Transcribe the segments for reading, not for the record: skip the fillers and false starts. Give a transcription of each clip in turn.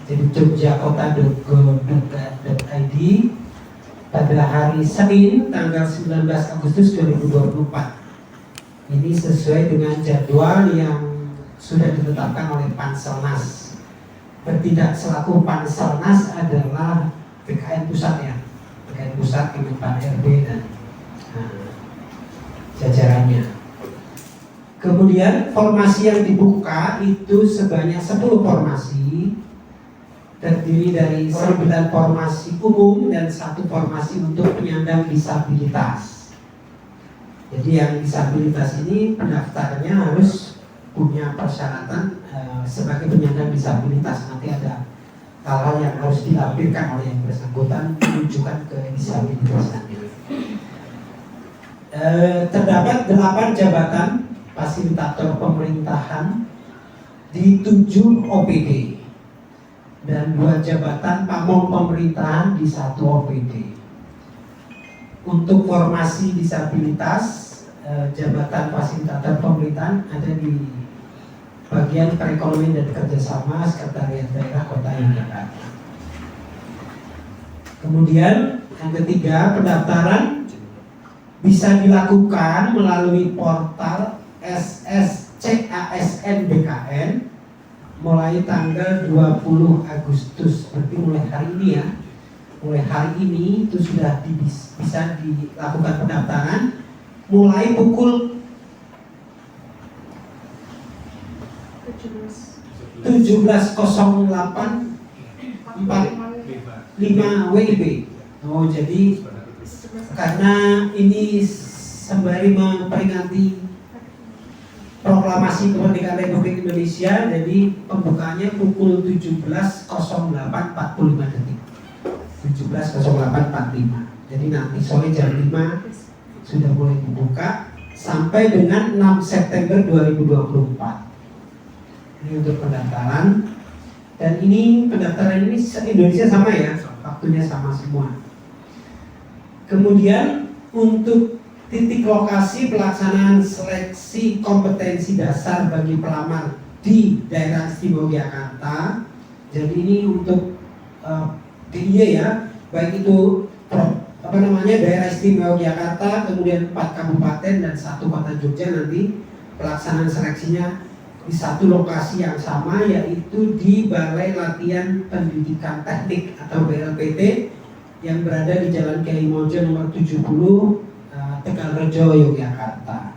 Jadi jogjakota.go.id pada hari Senin tanggal 19 Agustus 2024. Ini sesuai dengan jadwal yang sudah ditetapkan oleh Panselnas. Bertindak selaku Panselnas adalah BKN Pusat ya, BKN Pusat, Kemenpan RB dan jajarannya. Kemudian formasi yang dibuka itu sebanyak 10 formasi, terdiri dari 9 formasi umum dan 1 formasi untuk penyandang disabilitas. Jadi yang disabilitas ini pendaftarnya harus punya persyaratan sebagai penyandang disabilitas. Nanti ada hal-hal yang harus dilampirkan oleh yang bersangkutan menunjukkan kedisabilitasannya. Terdapat 8 jabatan fasilitator pemerintahan di 7 OPD dan 2 jabatan pamong pemerintahan di 1 OPD. Untuk formasi disabilitas, jabatan fasilitator pemerintahan ada di bagian perekonomian dan kerjasama Sekretariat Daerah Kota Yogyakarta. Kemudian yang ketiga, pendaftaran bisa dilakukan melalui portal SSCASN BKN mulai tanggal 20 Agustus, berarti mulai hari ini ya. Mulai hari ini itu sudah bisa dilakukan pendaftaran mulai pukul 17.08.45 WIB. Oh, jadi karena ini sembari memperingati proklamasi kemerdekaan Republik Indonesia, jadi pembukaannya pukul 17.08.45 detik. 17.08.45. Jadi nanti sore jam 5 sudah mulai dibuka sampai dengan 6 September 2024. Ini untuk pendaftaran. Dan ini pendaftaran ini se-Indonesia sama ya, waktunya sama semua. Kemudian untuk titik lokasi pelaksanaan seleksi kompetensi dasar bagi pelamar di daerah istimewa Yogyakarta. Jadi ini untuk DIY ya, baik itu daerah istimewa Yogyakarta, kemudian 4 kabupaten dan 1 kota Jogja. Nanti pelaksanaan seleksinya di 1 lokasi yang sama, yaitu di Balai Latihan Pendidikan Teknik atau BLPT yang berada di Jalan Kiai Mojo nomor 70, Tegalrejo, Yogyakarta.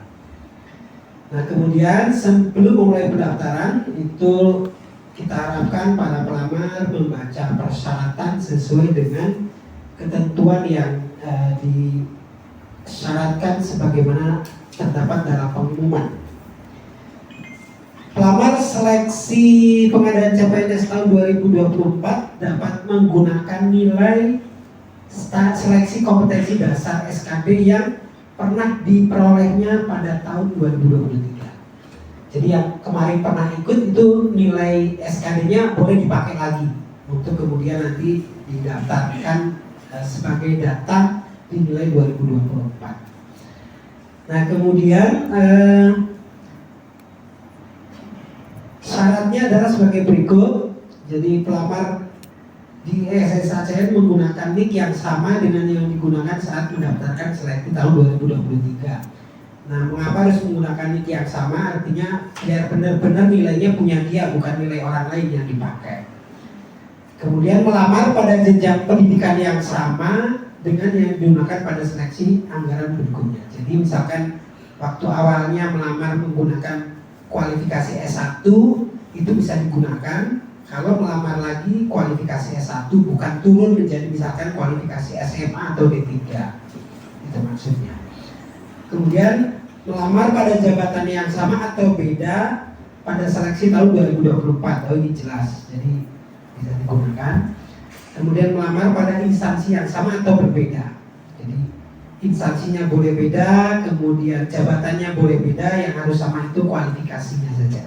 Nah, kemudian sebelum mulai pendaftaran itu kita harapkan para pelamar membaca persyaratan sesuai dengan ketentuan yang disyaratkan sebagaimana terdapat dalam pengumuman. Pelamar seleksi pengadaan CPNS tahun 2024 dapat menggunakan nilai seleksi kompetensi dasar SKD yang pernah diperolehnya pada tahun 2023. Jadi yang kemarin pernah ikut itu nilai SKD-nya boleh dipakai lagi untuk kemudian nanti didaftarkan sebagai data di nilai 2024. Nah, kemudian syaratnya adalah sebagai berikut. Jadi pelamar di SSACN menggunakan NIK yang sama dengan yang digunakan saat mendaftarkan seleksi tahun 2023. Nah, mengapa harus menggunakan NIK yang sama? Artinya biar benar-benar nilainya punya dia, bukan nilai orang lain yang dipakai. Kemudian melamar pada jenjang pendidikan yang sama dengan yang digunakan pada seleksi anggaran berikutnya. Jadi misalkan waktu awalnya melamar menggunakan kualifikasi S1 itu bisa digunakan. Kalau melamar lagi kualifikasi S1 bukan turun menjadi misalkan kualifikasi SMA atau D3. Itu maksudnya. Kemudian melamar pada jabatan yang sama atau beda pada seleksi tahun 2024. Oh, ini jelas. Jadi bisa digunakan. Kemudian melamar pada instansi yang sama atau berbeda. Jadi instansinya boleh beda, kemudian jabatannya boleh beda, yang harus sama itu kualifikasinya saja.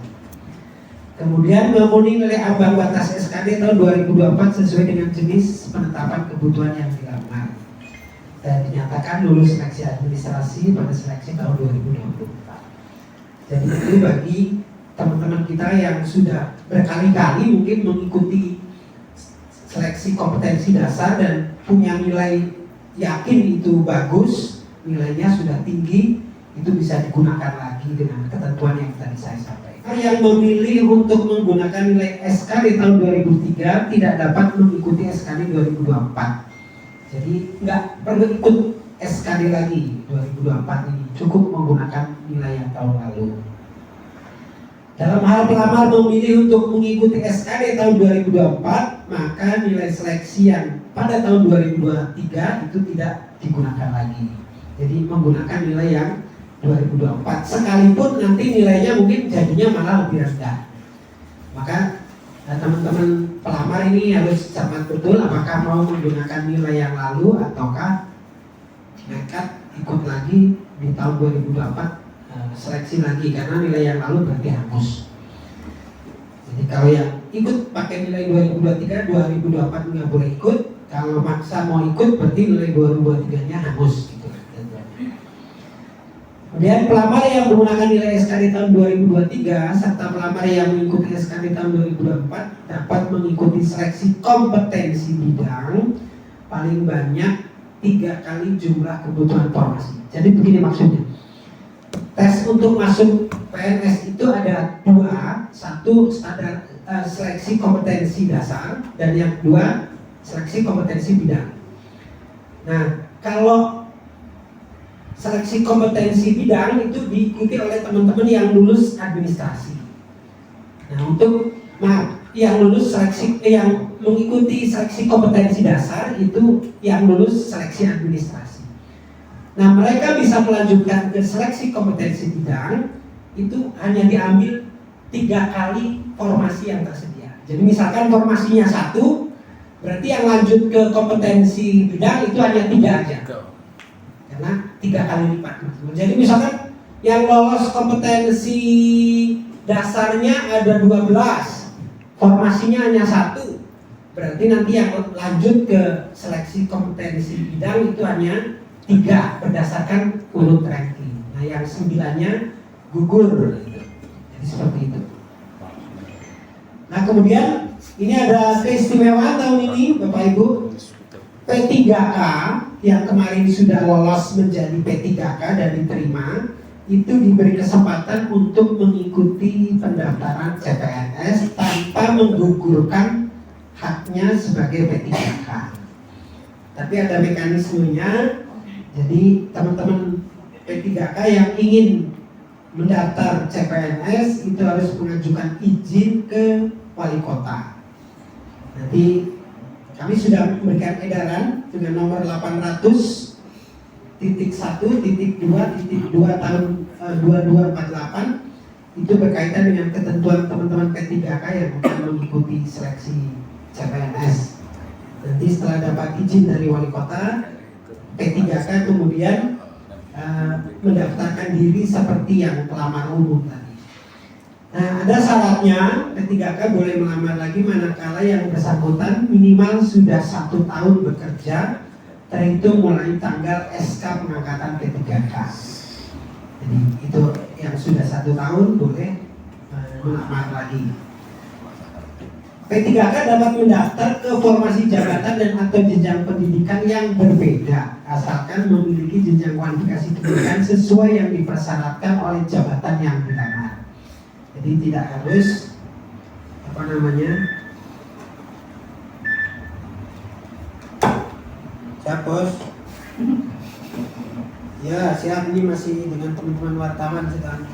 Kemudian memenuhi nilai ambang batas SKD tahun 2024 sesuai dengan jenis penetapan kebutuhan yang dilamar. Dan dinyatakan lulus seleksi administrasi pada seleksi tahun 2024. Jadi itu bagi teman-teman kita yang sudah berkali-kali mungkin mengikuti seleksi kompetensi dasar dan punya nilai yakin itu bagus, nilainya sudah tinggi, itu bisa digunakan lagi dengan ketentuan yang tadi saya sampaikan. Yang memilih untuk menggunakan nilai SK di tahun 2003 tidak dapat mengikuti SKD 2024. Jadi nggak perlu ikut SKD lagi 2024 ini, cukup menggunakan nilai yang tahun lalu. Dalam hal pelamar memilih untuk mengikuti SKD tahun 2024, maka nilai seleksi yang pada tahun 2023 itu tidak digunakan lagi. Jadi menggunakan nilai yang 2024, sekalipun nanti nilainya mungkin jadinya malah lebih rendah. Maka teman-teman pelamar ini harus cermat betul apakah mau menggunakan nilai yang lalu ataukah nekat ikut lagi di tahun 2024 seleksi lagi, karena nilai yang lalu berarti hangus. Jadi kalau yang ikut pakai nilai 2023, 2024 nggak boleh ikut. Kalau maksa mau ikut berarti nilai 2023 nya hangus gitu. Kemudian pelamar yang menggunakan nilai SKD tahun 2023 serta pelamar yang mengikuti SKD tahun 2024 dapat mengikuti seleksi kompetensi bidang paling banyak 3 kali jumlah kebutuhan formasi. Jadi begini maksudnya. Tes untuk masuk PNS itu ada 2, satu standar seleksi kompetensi dasar dan yang 2 seleksi kompetensi bidang. Nah, kalau seleksi kompetensi bidang itu diikuti oleh teman-teman yang lulus administrasi. Nah, untuk yang lulus seleksi yang mengikuti seleksi kompetensi dasar itu yang lulus seleksi administrasi. Nah, mereka bisa melanjutkan ke seleksi kompetensi bidang itu hanya diambil 3 kali formasi yang tersedia. Jadi misalkan formasinya 1, berarti yang lanjut ke kompetensi bidang itu hanya 3 aja. Karena 3 kali lipat. Jadi misalkan yang lolos kompetensi dasarnya ada 12, formasinya hanya 1, berarti nanti yang lanjut ke seleksi kompetensi bidang itu hanya 3 berdasarkan urut ranking. Nah, yang 9-nya gugur. Jadi seperti itu. Nah, kemudian ini ada keistimewaan tahun ini, Bapak Ibu. P3K yang kemarin sudah lolos menjadi P3K dan diterima, itu diberi kesempatan untuk mengikuti pendaftaran CPNS tanpa menggugurkan haknya sebagai P3K. Tapi ada mekanismenya. Jadi teman-teman P3K yang ingin mendaftar CPNS itu harus mengajukan izin ke wali kota. Nanti kami sudah memberikan edaran dengan nomor 800.1.2.2 tahun 2248 itu berkaitan dengan ketentuan teman-teman P3K yang akan mengikuti seleksi CPNS. Nanti setelah dapat izin dari wali kota, P3K kemudian mendaftarkan diri seperti yang pelamar umum tadi. Nah, ada syaratnya, P3K boleh melamar lagi manakala yang bersangkutan minimal sudah 1 tahun bekerja terhitung mulai tanggal SK pengangkatan P3K. Jadi itu yang sudah 1 tahun boleh melamar lagi. P3K dapat mendaftar ke formasi jabatan dan atau jenjang pendidikan yang berbeda asalkan memiliki jenjang kualifikasi pendidikan sesuai yang dipersyaratkan oleh jabatan yang dilamar. Jadi tidak harus siap bos? Ya siap, ini masih dengan teman-teman wartawan sedang